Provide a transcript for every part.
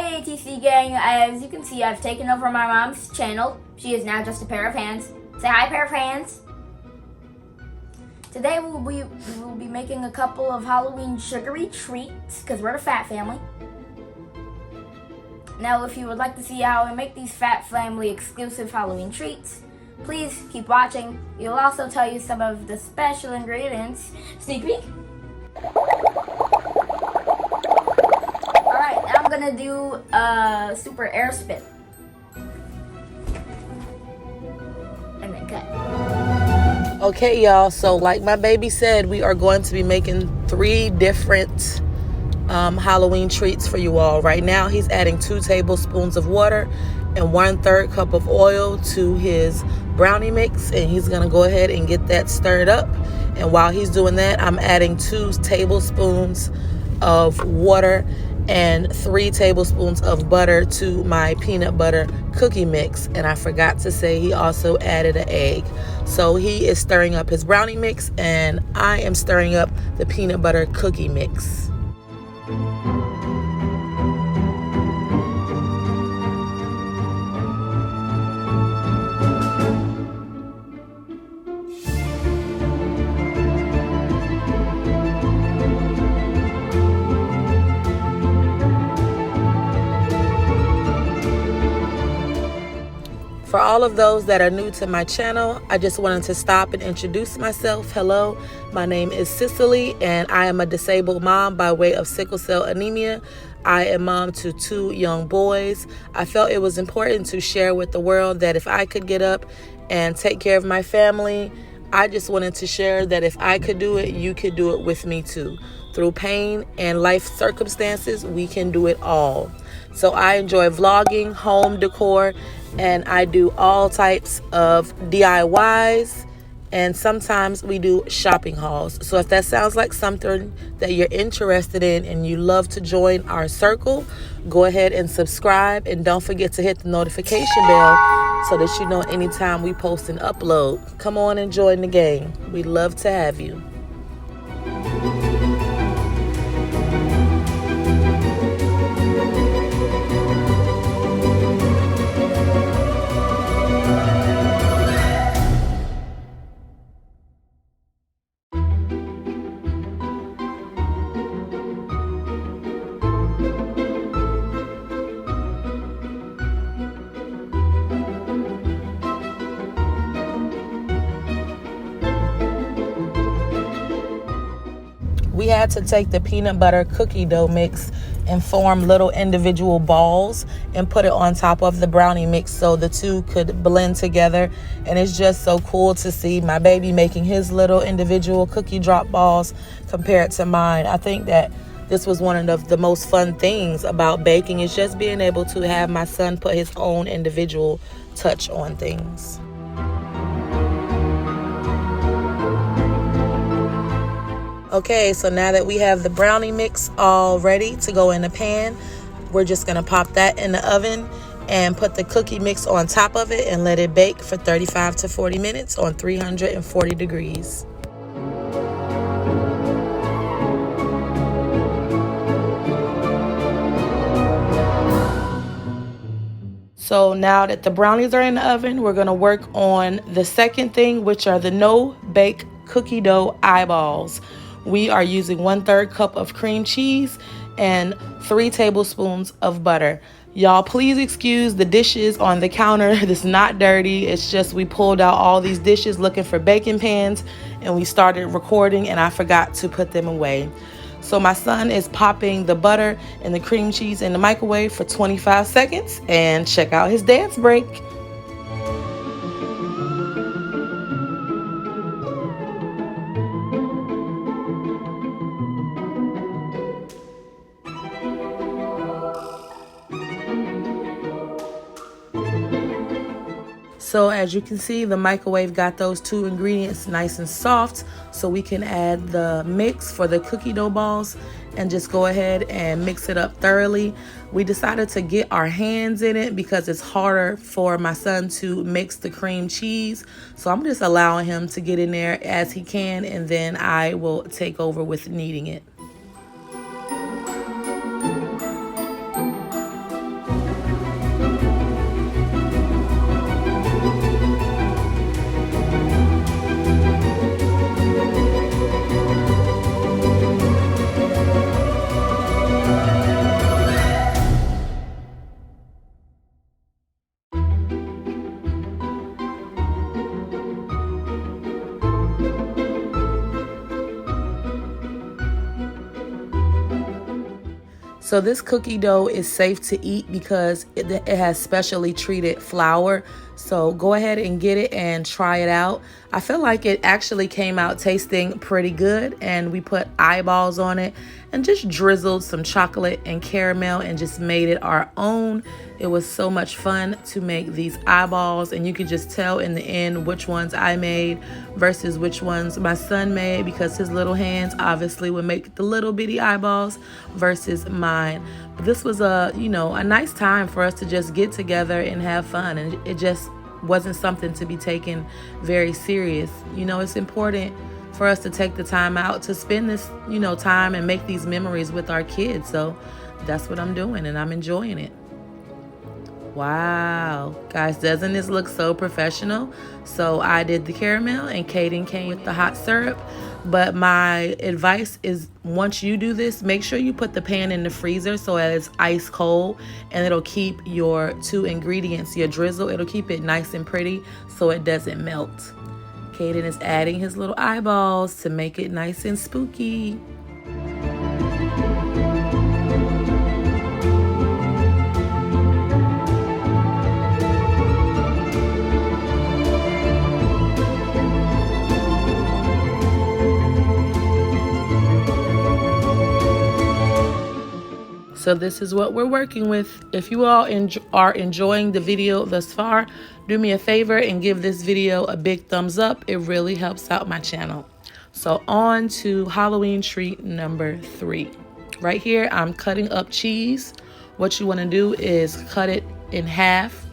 Hi ATC gang, as you can see I've taken over my mom's channel. She is now just a pair of hands. Say hi, pair of hands. Today we will be making a couple of Halloween sugary treats because we're the Fat family. Now if you would like to see how I make these Fat family exclusive Halloween treats, please keep watching. We'll also tell you some of the special ingredients. Sneak peek. I'm gonna do a super air spin and then cut. Okay, y'all, so like my baby said, we are going to be making 3 different Halloween treats for you all. Right now he's adding 2 tablespoons of water and 1/3 cup of oil to his brownie mix, and he's gonna go ahead and get that stirred up. And while he's doing that, I'm adding 2 tablespoons of water and 3 tablespoons of butter to my peanut butter cookie mix. And I forgot to say he also added an egg. So he is stirring up his brownie mix and I am stirring up the peanut butter cookie mix. For all of those that are new to my channel, I just wanted to stop and introduce myself. Hello, my name is Cicely, and I am a disabled mom by way of sickle cell anemia. I am mom to 2 young boys. I felt it was important to share with the world that if I could get up and take care of my family, I just wanted to share that if I could do it, you could do it with me too. Through pain and life circumstances, we can do it all. So I enjoy vlogging, home decor, and I do all types of DIYs, and sometimes we do shopping hauls. So if that sounds like something that you're interested in and you love to join our circle, go ahead and subscribe, and don't forget to hit the notification bell so that you know anytime we post and upload. Come on and join the gang. We'd love to have you. We had to take the peanut butter cookie dough mix and form little individual balls and put it on top of the brownie mix so the two could blend together. And it's just so cool to see my baby making his little individual cookie drop balls compared to mine. I think that this was one of the most fun things about baking, is just being able to have my son put his own individual touch on things. Okay, so now that we have the brownie mix all ready to go in the pan, we're just gonna pop that in the oven and put the cookie mix on top of it and let it bake for 35 to 40 minutes on 340 degrees. So now that the brownies are in the oven, we're gonna work on the second thing, which are the no-bake cookie dough eyeballs. We are using 1/3 cup of cream cheese and 3 tablespoons of butter. Y'all, please excuse the dishes on the counter. It's not dirty. It's just we pulled out all these dishes looking for baking pans and we started recording and I forgot to put them away. So my son is popping the butter and the cream cheese in the microwave for 25 seconds and check out his dance break. So as you can see, the microwave got those 2 ingredients nice and soft, so we can add the mix for the cookie dough balls and just go ahead and mix it up thoroughly. We decided to get our hands in it because it's harder for my son to mix the cream cheese. So I'm just allowing him to get in there as he can, and then I will take over with kneading it. So this cookie dough is safe to eat because it has specially treated flour. So go ahead and get it and try it out. I feel like it actually came out tasting pretty good, and we put eyeballs on it and just drizzled some chocolate and caramel and just made it our own. It was so much fun to make these eyeballs, and you could just tell in the end which ones I made versus which ones my son made, because his little hands obviously would make the little bitty eyeballs versus mine. But this was a nice time for us to just get together and have fun, and it just wasn't something to be taken very serious. It's important for us to take the time out to spend this time and make these memories with our kids. So that's what I'm doing, and I'm enjoying it. Wow, guys, doesn't this look so professional? So I did the caramel and Kaden came with the hot syrup. But my advice is, once you do this, make sure you put the pan in the freezer so that it's ice cold, and it'll keep your two ingredients, your drizzle, it'll keep it nice and pretty so it doesn't melt. Kaden is adding his little eyeballs to make it nice and spooky. So this is what we're working with. If you all are enjoying the video thus far, do me a favor and give this video a big thumbs up. It really helps out my channel. So on to Halloween treat number 3. Right here, I'm cutting up cheese. What you want to do is cut it in half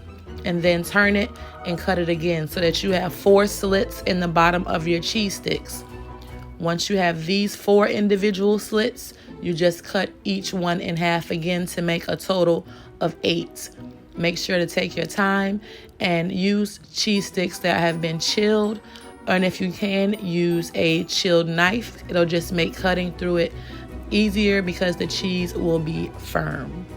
and then turn it and cut it again so that you have 4 slits in the bottom of your cheese sticks. Once you have these 4 individual slits, you just cut each one in half again to make a total of 8. Make sure to take your time and use cheese sticks that have been chilled, and if you can, use a chilled knife. It'll just make cutting through it easier because the cheese will be firm.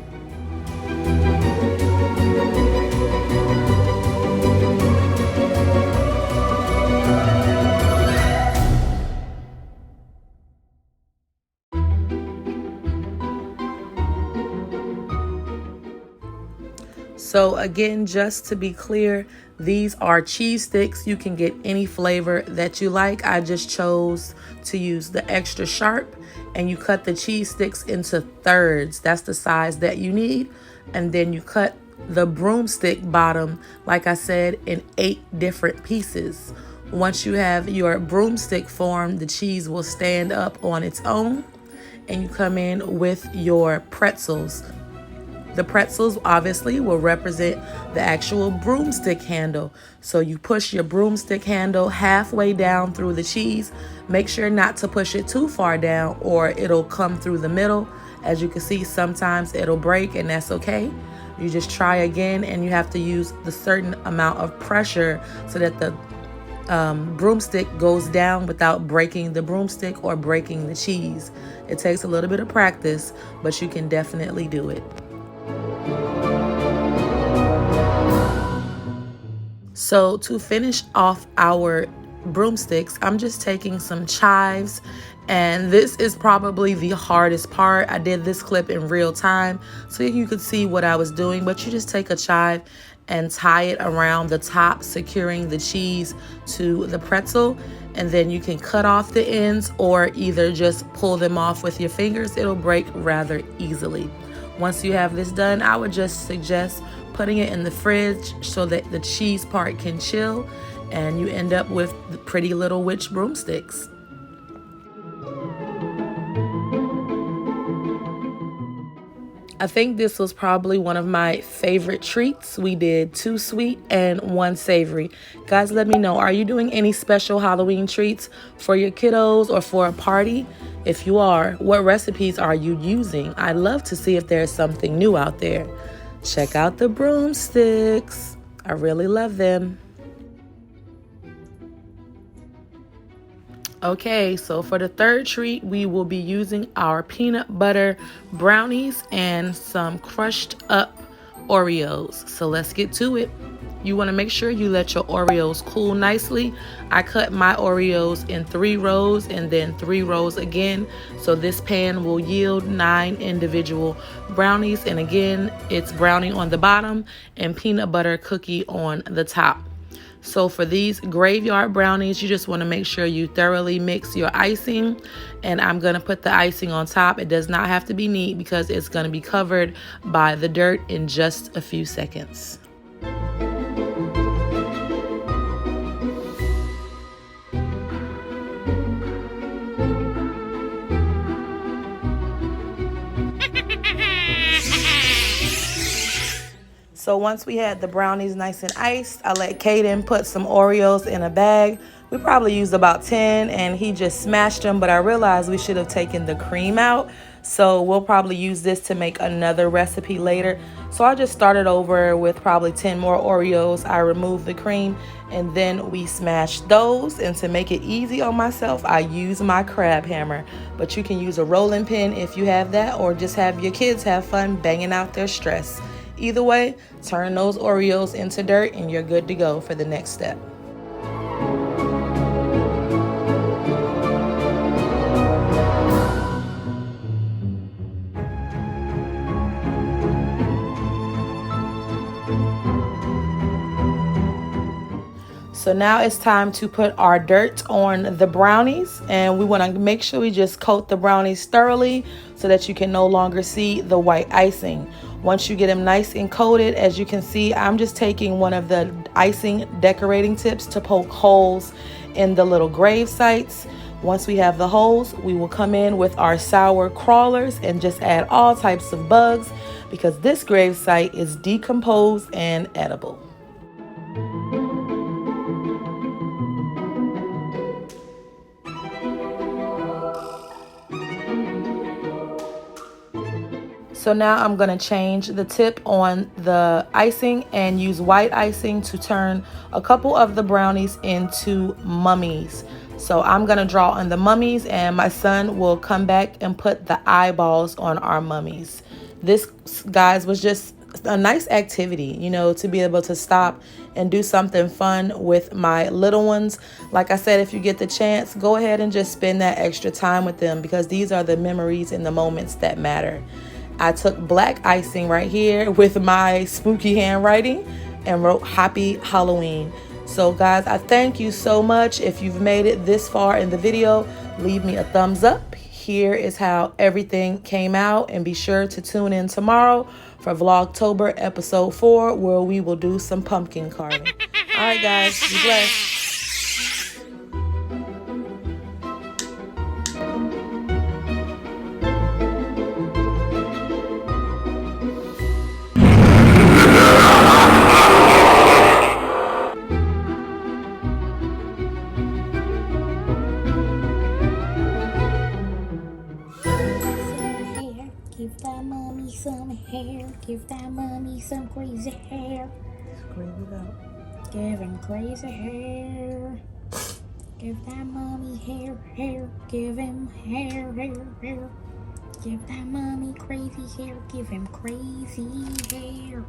So again, just to be clear, these are cheese sticks. You can get any flavor that you like. I just chose to use the extra sharp, and you cut the cheese sticks into thirds. That's the size that you need. And then you cut the broomstick bottom, like I said, in 8 different pieces. Once you have your broomstick form, the cheese will stand up on its own, and you come in with your pretzels. The pretzels obviously will represent the actual broomstick handle. So you push your broomstick handle halfway down through the cheese. Make sure not to push it too far down or it'll come through the middle. As you can see, sometimes it'll break, and that's okay. You just try again, and you have to use the certain amount of pressure so that the broomstick goes down without breaking the broomstick or breaking the cheese. It takes a little bit of practice, but you can definitely do it. So to finish off our broomsticks, I'm just taking some chives, and this is probably the hardest part. I did this clip in real time so you could see what I was doing, but you just take a chive and tie it around the top, securing the cheese to the pretzel, and then you can cut off the ends or either just pull them off with your fingers. It'll break rather easily. Once you have this done, I would just suggest putting it in the fridge so that the cheese part can chill, and you end up with the pretty little witch broomsticks. I think this was probably one of my favorite treats. We did 2 sweet and 1 savory. Guys, let me know, are you doing any special Halloween treats for your kiddos or for a party? If you are, what recipes are you using? I'd love to see if there's something new out there. Check out the broomsticks. I really love them. Okay, so for the third treat, we will be using our peanut butter brownies and some crushed up Oreos. So let's get to it. You want to make sure you let your Oreos cool nicely. I cut my Oreos in 3 rows and then 3 rows again. So this pan will yield 9 individual brownies. And again, it's brownie on the bottom and peanut butter cookie on the top. So for these graveyard brownies, you just want to make sure you thoroughly mix your icing. And I'm going to put the icing on top. It does not have to be neat because it's going to be covered by the dirt in just a few seconds. So once we had the brownies nice and iced, I let Caden put some Oreos in a bag. We probably used about 10 and he just smashed them, but I realized we should have taken the cream out. So we'll probably use this to make another recipe later. So I just started over with probably 10 more Oreos. I removed the cream and then we smashed those. And to make it easy on myself, I use my crab hammer. But you can use a rolling pin if you have that, or just have your kids have fun banging out their stress. Either way, turn those Oreos into dirt and you're good to go for the next step. So now it's time to put our dirt on the brownies, and we want to make sure we just coat the brownies thoroughly so that you can no longer see the white icing. Once you get them nice and coated, as you can see, I'm just taking one of the icing decorating tips to poke holes in the little grave sites. Once we have the holes, we will come in with our sour crawlers and just add all types of bugs because this grave site is decomposed and edible. So now I'm going to change the tip on the icing and use white icing to turn a couple of the brownies into mummies. So I'm going to draw on the mummies and my son will come back and put the eyeballs on our mummies. This, guys, was just a nice activity, you know, to be able to stop and do something fun with my little ones. Like I said, if you get the chance, go ahead and just spend that extra time with them because these are the memories and the moments that matter. I took black icing right here with my spooky handwriting and wrote Happy Halloween. So guys, I thank you so much. If you've made it this far in the video, leave me a thumbs up. Here is how everything came out, and be sure to tune in tomorrow for Vlogtober episode 4 where we will do some pumpkin carving. All right guys, be blessed. Give that mommy some hair. Give that mommy some crazy hair. Scream it out. Give him crazy hair. Give that mommy hair, hair. Give him hair, hair, hair. Give that mommy crazy hair. Give him crazy hair.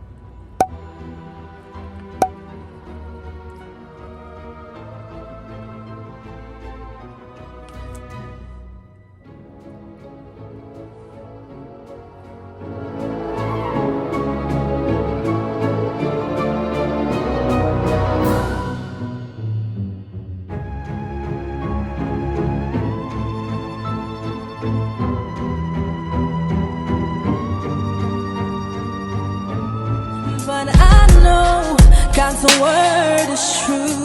But I know God's word is true.